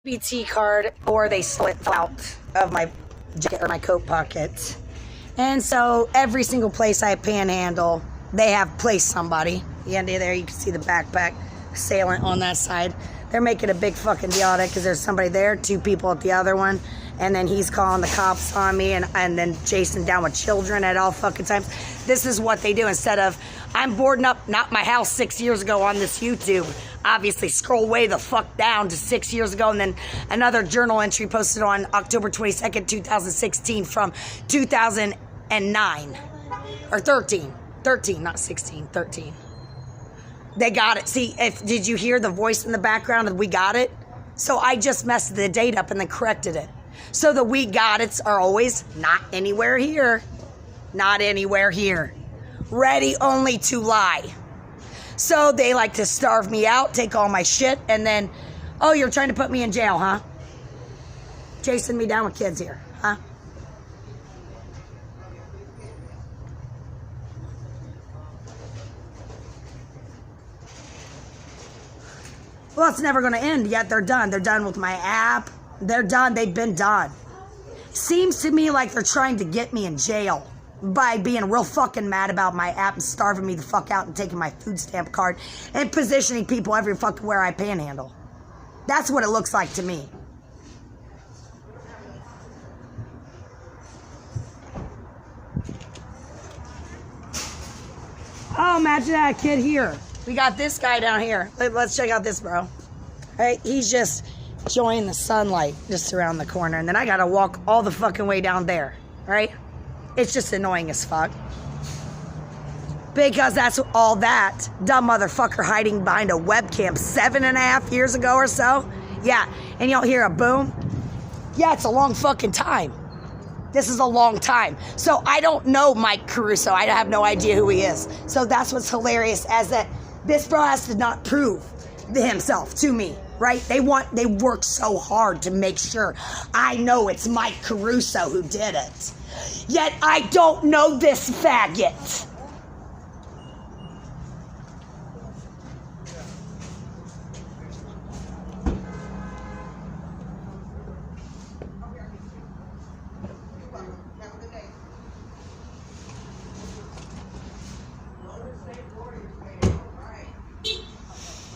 BT card, or they slip out of my jacket or my coat pockets. And so every single place I panhandle, they have placed somebody. The end of there, you can see the backpack assailant on that side. They're making a big fucking deal out of it because there's somebody there, 2 people at the other one, and then he's calling the cops on me, and then chasing down with children at all fucking times. This is what they do instead of, I'm boarding up Not My House 6 years ago on this YouTube. Obviously, scroll way the fuck down to 6 years ago, and then another journal entry posted on October 22nd, 2016 from 2009. Or 13. 13, not 16, 13. They got it. See, did you hear the voice in the background of we got it? So I just messed the date up and then corrected it. So the we got it's are always not anywhere here. Not anywhere here. Ready only to lie. So they like to starve me out, take all my shit, and then, oh, you're trying to put me in jail, huh? Chasing me down with kids here, huh? Well, it's never going to end, yet they're done. They're done with my app. They're done. They've been done. Seems to me like they're trying to get me in jail by being real fucking mad about my app and starving me the fuck out and taking my food stamp card and positioning people every fucking where I panhandle. That's what it looks like to me. Oh, imagine that kid here. We got this guy down here. Let's check out this bro. Right, he's just enjoying the sunlight just around the corner. And then I gotta walk all the fucking way down there, right? It's just annoying as fuck. Because that's all that dumb motherfucker hiding behind a webcam 7.5 years ago or so. Yeah, and you don't hear a boom. Yeah, it's a long fucking time. This is a long time. So I don't know Mike Caruso. I have no idea who he is. So that's what's hilarious, as that this bro has to not prove himself to me, right? They work so hard to make sure I know it's Mike Caruso who did it. Yet I don't know this faggot.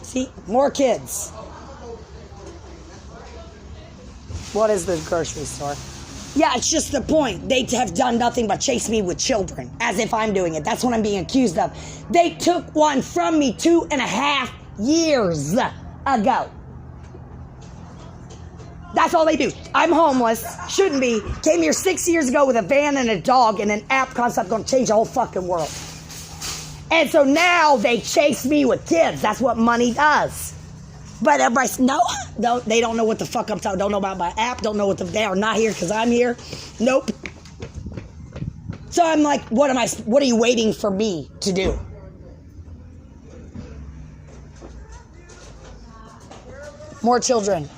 See, more kids. What is the grocery store? Yeah, it's just the point. They have done nothing but chase me with children, as if I'm doing it. That's what I'm being accused of. They took one from me 2.5 years ago. That's all they do. I'm homeless, shouldn't be. Came here 6 years ago with a van and a dog, and an app concept going to change the whole fucking world. And so now they chase me with kids. That's what money does. But everybody's, no, they don't know what the fuck I'm talking. Don't know about my app. Don't know what they are not here because I'm here. Nope. So I'm like, what are you waiting for me to do? More children.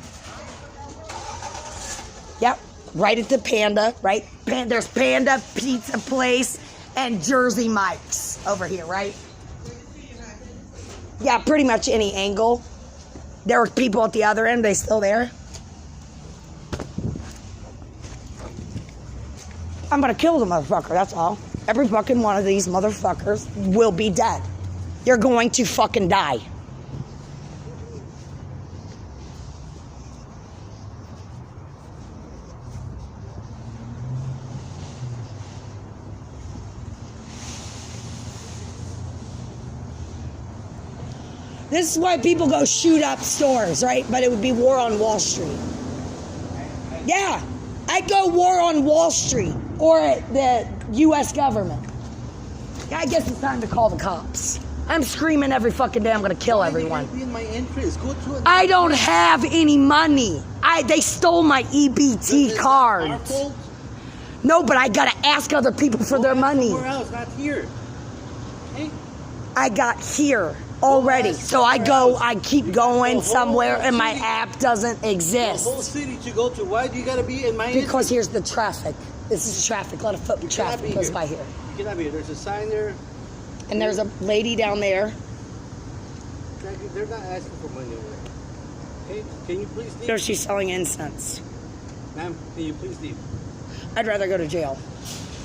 Yep. Right at the Panda, right? There's Panda Pizza Place and Jersey Mike's over here, right? Yeah, pretty much any angle. There were people at the other end. They still there? I'm gonna kill the motherfucker, that's all. Every fucking one of these motherfuckers will be dead. You're going to fucking die. This is why people go shoot up stores, right? But it would be war on Wall Street. Yeah, I'd go war on Wall Street or the U.S. government. I guess it's time to call the cops. I'm screaming every fucking day I'm going to kill everyone. I don't have any money. They stole my EBT card. No, but I got to ask other people for their money. Somewhere else, not here. Okay? I got here already. So I keep going somewhere and my app doesn't exist. The whole city to go to. Why do you gotta be in my Because here's the traffic. This is traffic. A lot of foot traffic goes by here. You cannot be here. There's a sign there. And there's a lady down there. They're not asking for money over there. Okay, can you please leave? Or she's selling incense. Ma'am, can you please leave? I'd rather go to jail.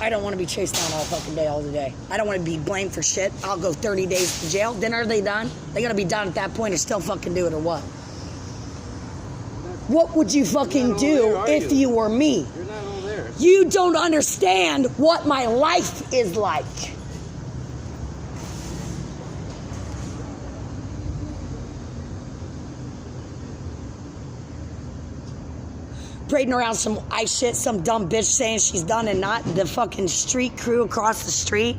I don't want to be chased down all fucking day, all the day. I don't want to be blamed for shit. I'll go 30 days to jail. Then are they done? They gotta be done at that point or still fucking do it or what? What would you fucking do if you were me? You're not over there. You don't understand what my life is like. Parading around some ice shit, some dumb bitch saying she's done and not the fucking street crew across the street.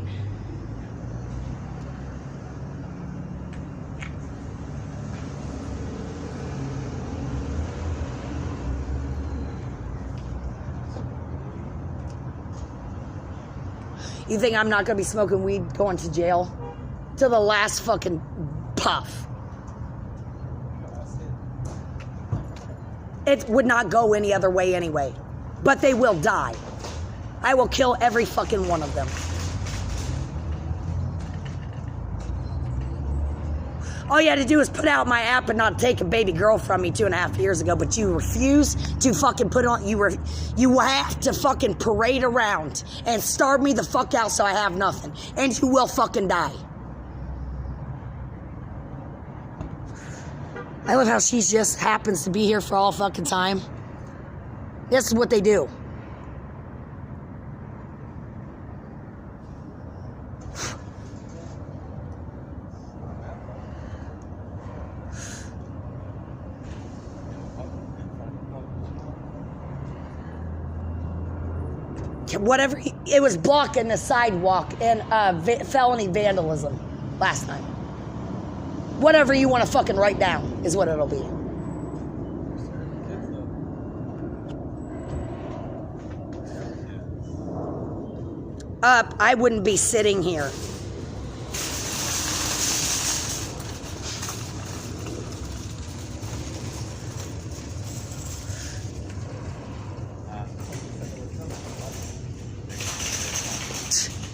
You think I'm not gonna be smoking weed going to jail? To the last fucking puff. It would not go any other way anyway. But they will die. I will kill every fucking one of them. All you had to do is put out my app and not take a baby girl from me 2.5 years ago, but you refuse to fucking put on, you have to fucking parade around and starve me the fuck out so I have nothing. And you will fucking die. I love how she just happens to be here for all fucking time. This is what they do. Whatever, it was blocking the sidewalk and felony vandalism last time. Whatever you want to fucking write down is what it'll be. I wouldn't be sitting here.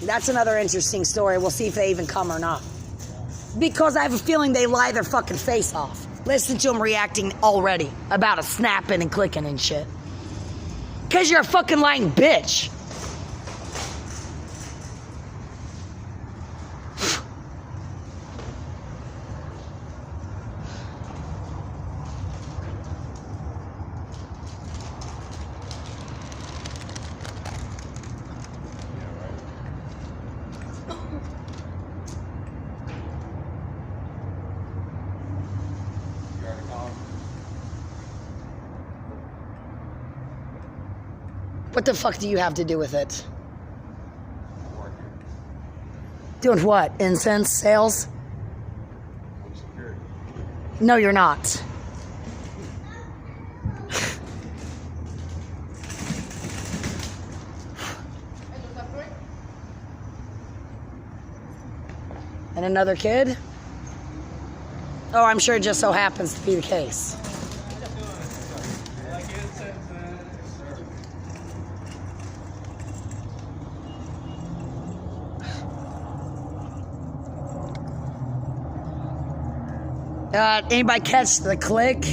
That's another interesting story. We'll see if they even come or not. Because I have a feeling they lie their fucking face off. Listen to them reacting already about a snapping and clicking and shit. Because you're a fucking lying bitch. What the fuck do you have to do with it? Doing what? Incense sales? No, you're not. And another kid? Oh, I'm sure it just so happens to be the case. Anybody catch the click?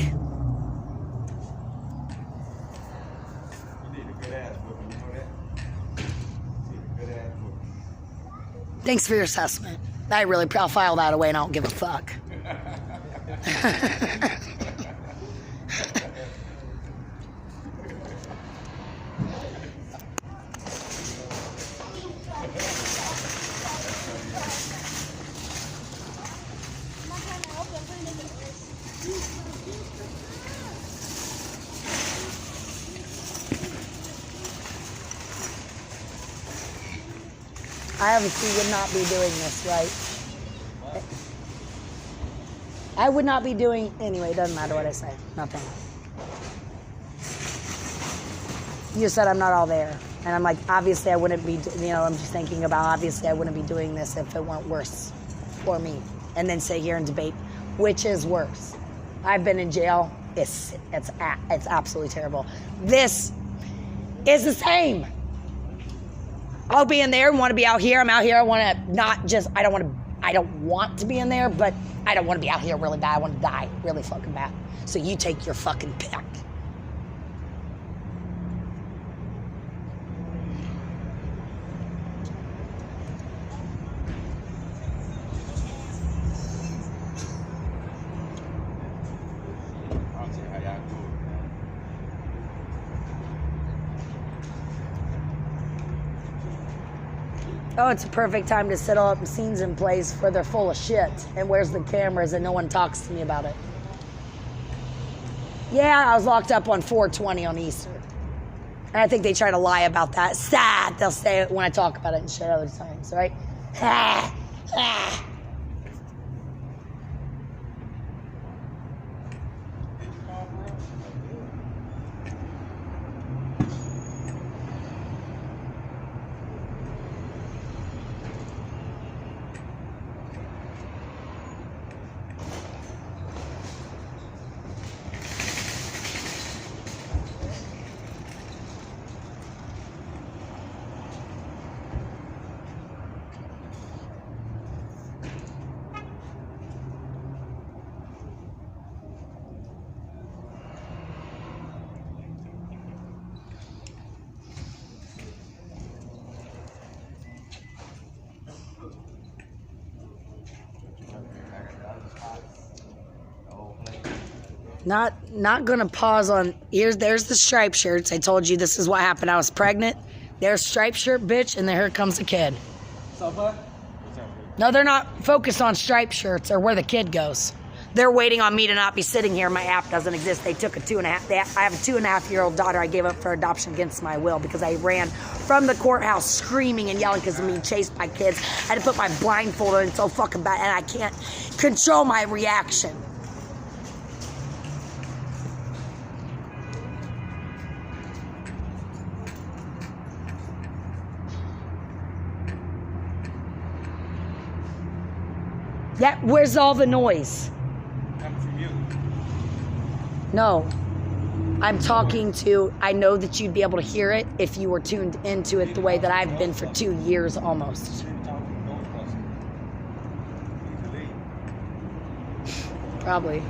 Thanks for your assessment. I'll file that away and I don't give a fuck. I obviously would not be doing this, right? I would not be doing, anyway, it doesn't matter what I say, nothing. You said I'm not all there. And I'm like, obviously I wouldn't be, I'm just thinking about, obviously I wouldn't be doing this if it weren't worse for me. And then sit here and debate, which is worse? I've been in jail, it's absolutely terrible. This is the same. I'll be in there and want to be out here. I'm out here. I want to not just, I don't want to be in there, but I don't want to be out here really bad. I want to die really fucking bad. So you take your fucking pick. I'll see how y'all do it, man. Oh, it's a perfect time to set all up scenes in place where they're full of shit. And where's the cameras and no one talks to me about it? Yeah, I was locked up on 4/20 on Easter. And I think they try to lie about that. Sad, they'll say it when I talk about it and shit other times, right? Not gonna pause on there's the striped shirts. I told you this is what happened. I was pregnant. There's striped shirt bitch, and then here comes the kid. What's up, bud? What's up, dude? No, they're not focused on striped shirts or where the kid goes. They're waiting on me to not be sitting here. My app doesn't exist. They took a 2.5. I have a 2.5-year-old daughter I gave up for adoption against my will because I ran from the courthouse screaming and yelling because of being chased by kids. I had to put my blindfold on. It's so fucking bad, and I can't control my reaction. Yeah, where's all the noise? Coming from you. No. I'm talking to, I know that you'd be able to hear it if you were tuned into it the way that I've been for 2 years almost. Probably.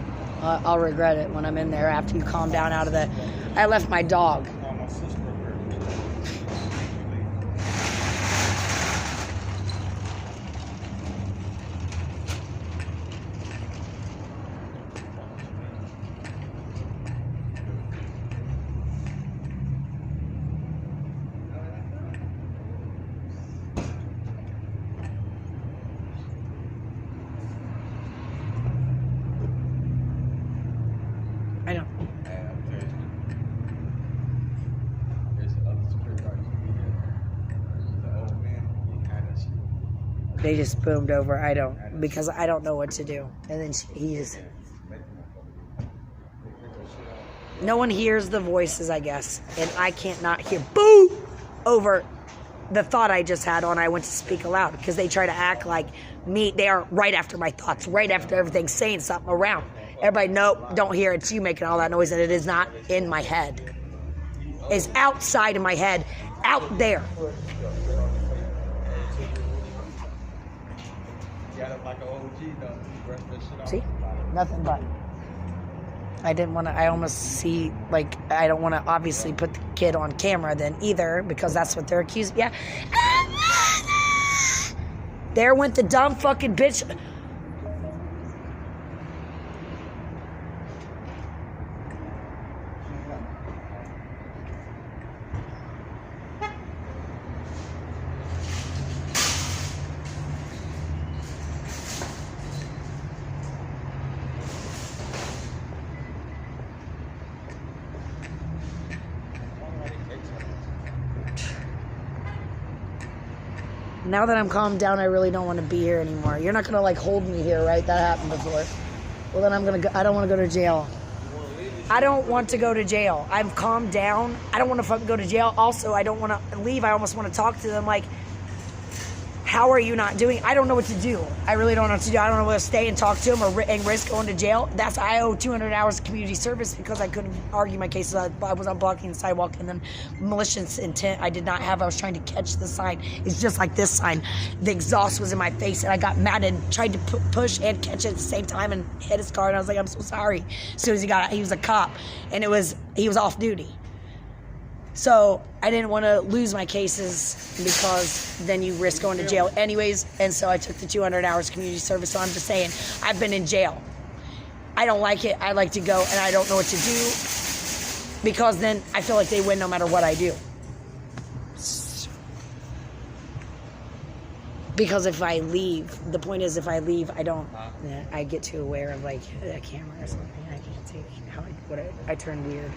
I'll regret it when I'm in there after you calm down out of the... I left my dog. I don't... They just boomed over. I don't, because I don't know what to do. And then he just... No one hears the voices, I guess. And I can't not hear boo over the thought I just had when I went to speak aloud. Because they try to act like me. They are right after my thoughts, right after everything, saying something around. Everybody, nope, don't hear it. It's you making all that noise. And it is not in my head. It's outside of my head, out there. See? Nothing but. I didn't want to, I almost see, like, I don't want to obviously put the kid on camera then either, because that's what they're accused. Yeah. There went the dumb fucking bitch. Now that I'm calmed down, I really don't want to be here anymore. You're not going to, like, hold me here, right? That happened before. Well, then I'm going to go. I don't want to go to jail. I don't want to go to jail. I've calmed down. I don't want to fucking go to jail. Also, I don't want to leave. I almost want to talk to them like, how are you not doing? I don't know what to do. I really don't know what to do. I don't know whether to stay and talk to him and risk going to jail. I owe 200 hours of community service because I couldn't argue my cases. I was on blocking the sidewalk, and then malicious intent I did not have. I was trying to catch the sign. It's just like this sign. The exhaust was in my face, and I got mad and tried to push and catch it at the same time and hit his car, and I was like, I'm so sorry. As soon as he was a cop, and he was off duty. So I didn't want to lose my cases because then you risk going to jail anyways. And so I took the 200 hours community service. So I'm just saying, I've been in jail. I don't like it. I like to go and I don't know what to do because then I feel like they win no matter what I do. Because if I leave, the point is if I leave, I get too aware of like a camera or something. I can't take I turn weird.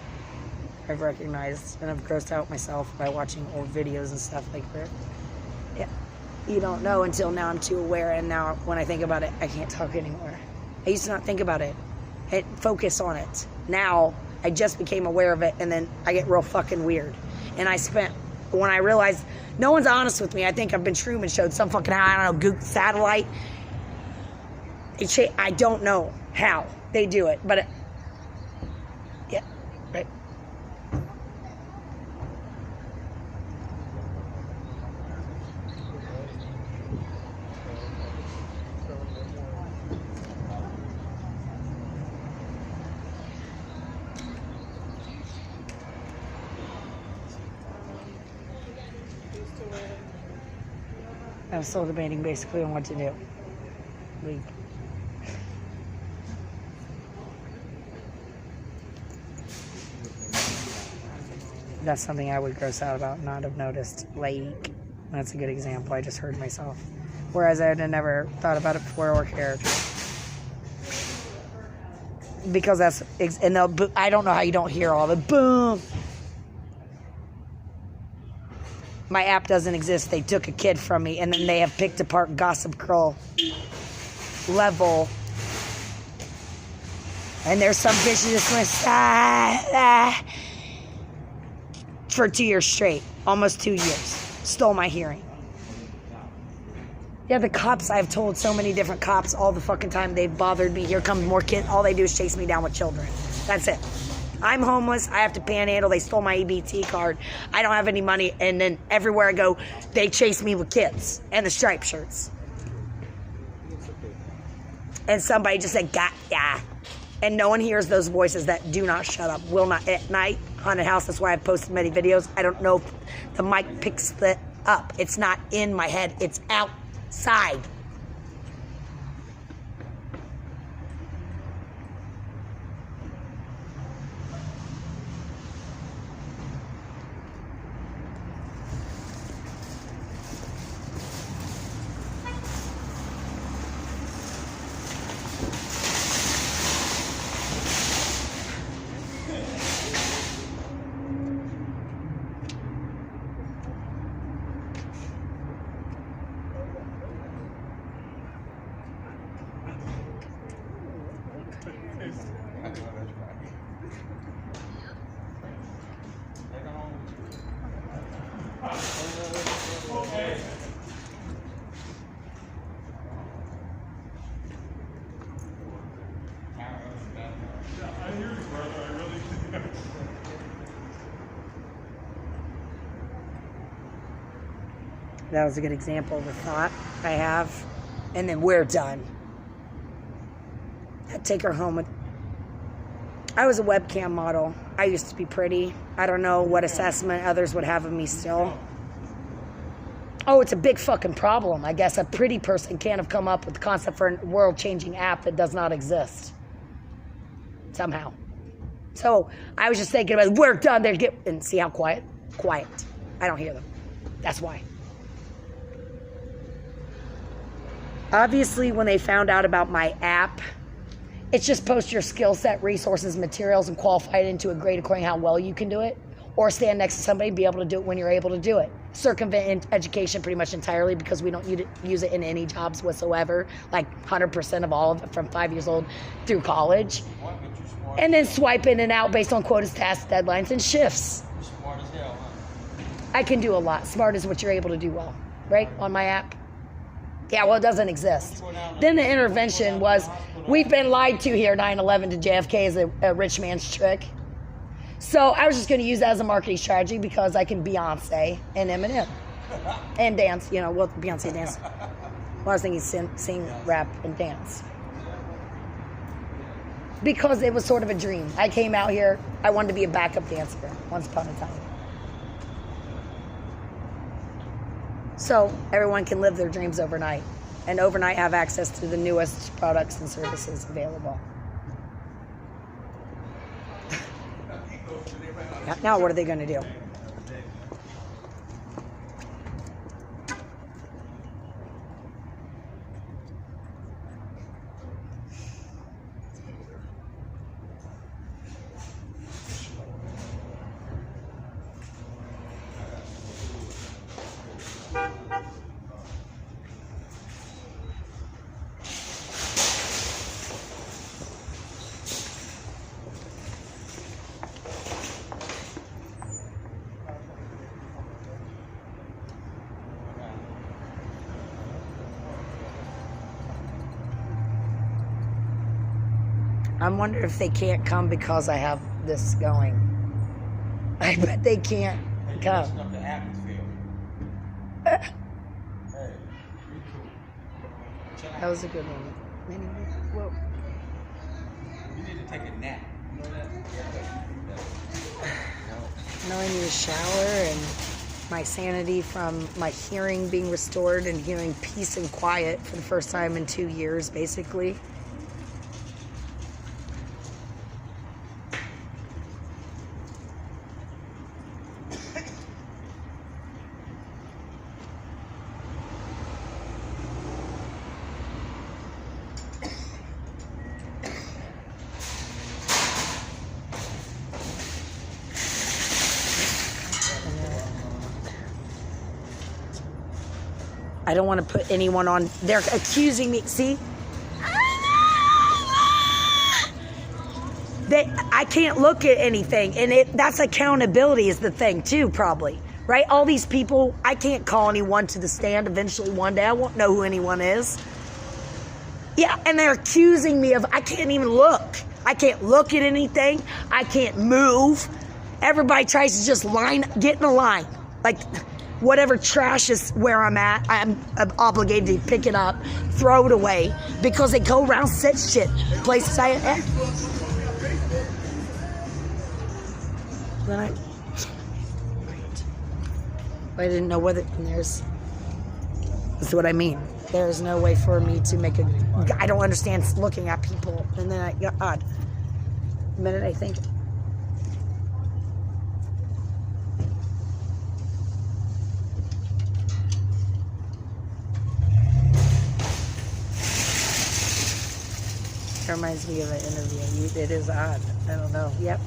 I've recognized and I've grossed out myself by watching old videos and stuff like that. Yeah, you don't know until now. I'm too aware, and now when I think about it, I can't talk anymore. I used to not think about it and focus on it. Now I just became aware of it, and then I get real fucking weird. And when I realized no one's honest with me, I think I've been Truman showed some fucking, I don't know, Goop satellite. I don't know how they do it, but yeah, right. I'm still debating basically on what to do. That's something I would gross out about, not have noticed. Like, that's a good example. I just heard myself. Whereas I had never thought about it before or cared. Because I don't know how you don't hear all the boom. My app doesn't exist. They took a kid from me, and then they have picked apart Gossip Girl level. And there's some bitch who just went for 2 years straight, almost 2 years. Stole my hearing. Yeah, the cops, I've told so many different cops all the fucking time they've bothered me. Here comes more kids. All they do is chase me down with children. That's it. I'm homeless. I have to panhandle. They stole my EBT card. I don't have any money. And then everywhere I go, they chase me with kids and the striped shirts. And somebody just said, "Got ya." And no one hears those voices that do not shut up, will not. At night, haunted house, that's why I've posted many videos. I don't know if the mic picks that up. It's not in my head. It's outside. That was a good example of a thought I have. And then we're done. I'd take her home with... I was a webcam model. I used to be pretty. I don't know what assessment others would have of me still. Oh, it's a big fucking problem. I guess a pretty person can't have come up with the concept for a world-changing app that does not exist. Somehow. So I was just thinking about, we're done. And see how quiet? Quiet. I don't hear them. That's why. Obviously, when they found out about my app, it's just post your skill set, resources, materials, and qualify it into a grade according to how well you can do it. Or stand next to somebody and be able to do it when you're able to do it. Circumvent education pretty much entirely because we don't use it in any jobs whatsoever. Like 100% of all of it from 5 years old through college. And then swipe in and out based on quotas, tasks, deadlines, and shifts. Smart as hell, huh? I can do a lot. Smart is what you're able to do well, right? On my app. Yeah, well, it doesn't exist. Then the intervention was, we've been lied to here, 9/11 to JFK is a rich man's trick. So I was just going to use that as a marketing strategy because I can Beyonce and Eminem and dance, you know, well, Beyonce dance. Well, I was thinking sing, rap, and dance. Because it was sort of a dream. I came out here, I wanted to be a backup dancer once upon a time. So everyone can live their dreams overnight and overnight have access to the newest products and services available. Now what are they going to do? I'm wondering if they can't come because I have this going. I bet they can't come. Up the atmosphere. Hey, you too. That was a good one. Whoa. You need to take a nap. You know that? No, I need a shower and my sanity from my hearing being restored and hearing peace and quiet for the first time in 2 years, basically. I don't want to put anyone on. They're accusing me. See? I can't look at anything. And that's accountability is the thing too, probably. Right? All these people, I can't call anyone to the stand eventually one day. I won't know who anyone is. Yeah, and they're accusing me of, I can't even look. I can't look at anything. I can't move. Everybody tries to just get in a line. Like, whatever trash is where I'm at, I'm obligated to pick it up, throw it away, because they go around set shit. Places I then I didn't know whether that's what I mean. There's no way for me to make I don't understand looking at people, and then God, the minute I think. It reminds me of an interview. It is odd. I don't know. Yep.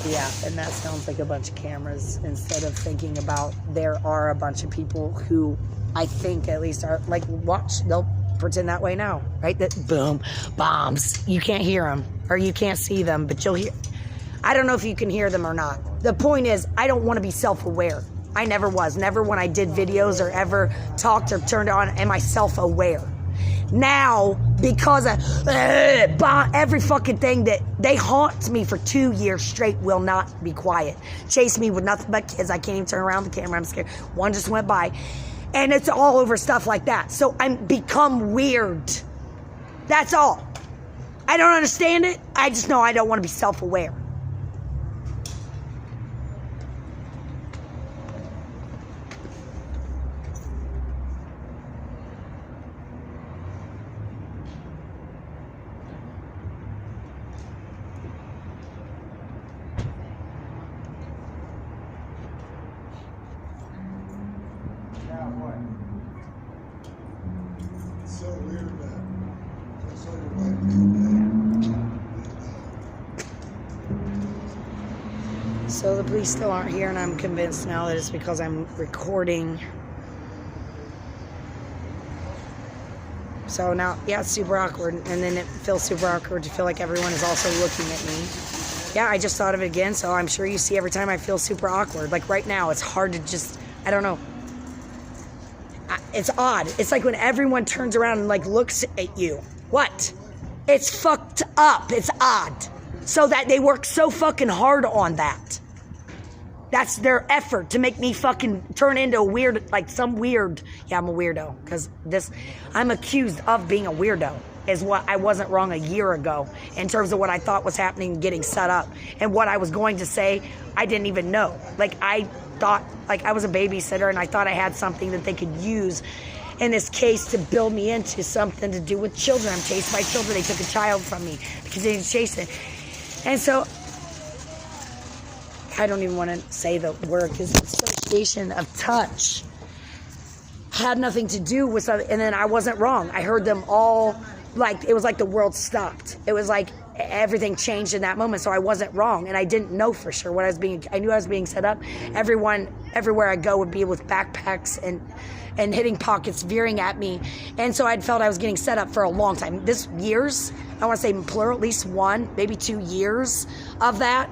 Yeah, and that sounds like a bunch of cameras instead of thinking about there are a bunch of people who I think at least are like, watch, they'll pretend that way now, right? That boom, bombs. You can't hear them or you can't see them, but you'll hear. I don't know if you can hear them or not. The point is, I don't want to be self-aware. I never was. Never when I did videos or ever talked or turned on am I self-aware. Now, because of every fucking thing that they haunt me for 2 years straight will not be quiet. Chase me with nothing but kids. I can't even turn around the camera. I'm scared. One just went by. And it's all over stuff like that. So I'm become weird. That's all. I don't understand it. I just know I don't want to be self-aware. So weird that it's like your wife came So the police still aren't here, and I'm convinced now that it's because I'm recording. So now, yeah, it's super awkward, and then it feels super awkward to feel like everyone is also looking at me. yeah, I just thought of it again. So I'm sure you see every time I feel super awkward. Like right now, it's hard to just, I don't know. It's odd. It's like when everyone turns around and like looks at you. What? It's fucked up. It's odd. So that they work so fucking hard on that. That's their effort to make me fucking turn into a weird, like some weird, yeah, I'm a weirdo. Because I'm accused of being a weirdo. Is what I wasn't wrong a year ago in terms of what I thought was happening, getting set up. And what I was going to say, I didn't even know. Like I thought, like I was a babysitter and I thought I had something that they could use in this case to build me into something to do with children. I'm chased by children. They took a child from me. They continue to chase it. And so, I don't even want to say the word because the association of touch had nothing to do with something. And then I wasn't wrong. I heard them all, like, it was like the world stopped. It was like everything changed in that moment. So I wasn't wrong. And I didn't know for sure what I knew I was being set up. Everywhere I go would be with backpacks and hitting pockets, veering at me. And so I'd felt I was getting set up for a long time. This years, I want to say plural, at least 1, maybe 2 years of that.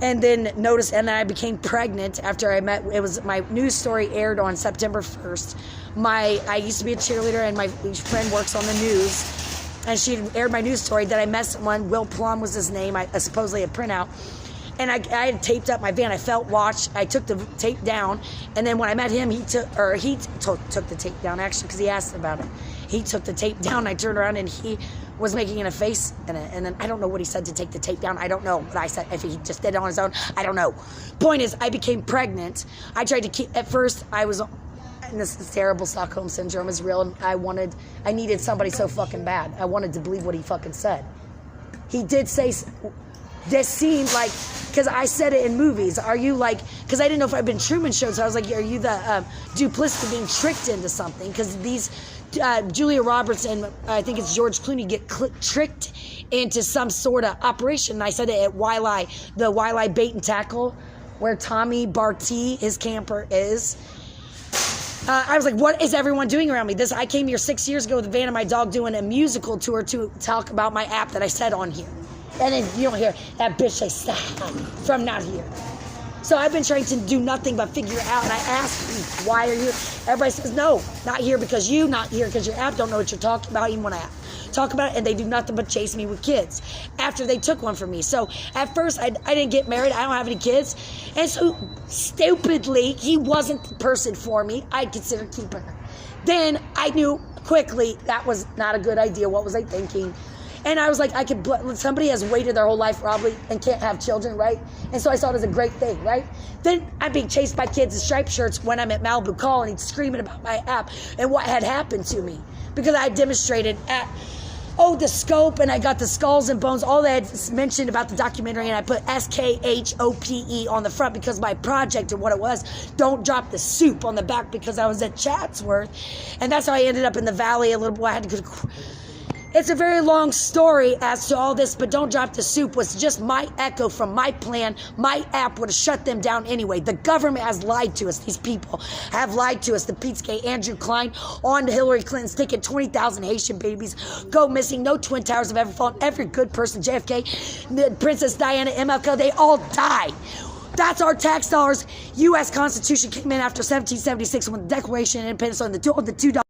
And then and then I became pregnant after I met, it was, my news story aired on September 1st. I used to be a cheerleader and my friend works on the news. And she aired my news story that I met someone, Will Plum was his name, supposedly a printout. And I had taped up my van. I felt watched. I took the tape down, and then when I met him, he took the tape down actually because he asked about it. He took the tape down. I turned around and he was making a face in it. And then I don't know what he said to take the tape down. I don't know what I said. If he just did it on his own, I don't know. Point is, I became pregnant. I tried to keep. At first, I was. And this is terrible. Stockholm syndrome is real. And I needed somebody so fucking bad. I wanted to believe what he fucking said. He did say. This seemed like, because I said it in movies, are you like, because I didn't know if I'd been Truman Show, so I was like, are you the duplicity being tricked into something? Because these, Julia Roberts and I think it's George Clooney get tricked into some sort of operation. And I said it at the Wiley Bait and Tackle, where Tommy Barty, his camper, is. I was like, what is everyone doing around me? I came here 6 years ago with a van and my dog doing a musical tour to talk about my app that I said on here. And then you don't hear that bitch say, stop, from not here. So I've been trying to do nothing but figure it out. And I ask, why are you? Everybody says, no, not here because you, not here because your app don't know what you're talking about, even when I talk about it. And they do nothing but chase me with kids after they took one from me. So at first, I didn't get married. I don't have any kids. And so stupidly, he wasn't the person for me. I'd consider keeping her. Then I knew quickly that was not a good idea. What was I thinking? And I was like, somebody has waited their whole life probably and can't have children, right? And so I saw it as a great thing, right? Then I'm being chased by kids in striped shirts when I'm at Malibu Call and he's screaming about my app and what had happened to me. Because I demonstrated at, the scope, and I got the skulls and bones, all that mentioned about the documentary, and I put SKHOPE on the front because my project and what it was, don't drop the soup on the back because I was at Chatsworth. And that's how I ended up in the valley a little bit. I had to go. It's a very long story as to all this, but Don't Drop the Soup was just my echo from my plan. My app would have shut them down anyway. The government has lied to us. These people have lied to us. The Pizzagate, Andrew Klein, on to Hillary Clinton's ticket, 20,000 Haitian babies go missing. No Twin Towers have ever fallen. Every good person, JFK, Princess Diana, MLK, they all died. That's our tax dollars. U.S. Constitution came in after 1776 when the Declaration of Independence on the $2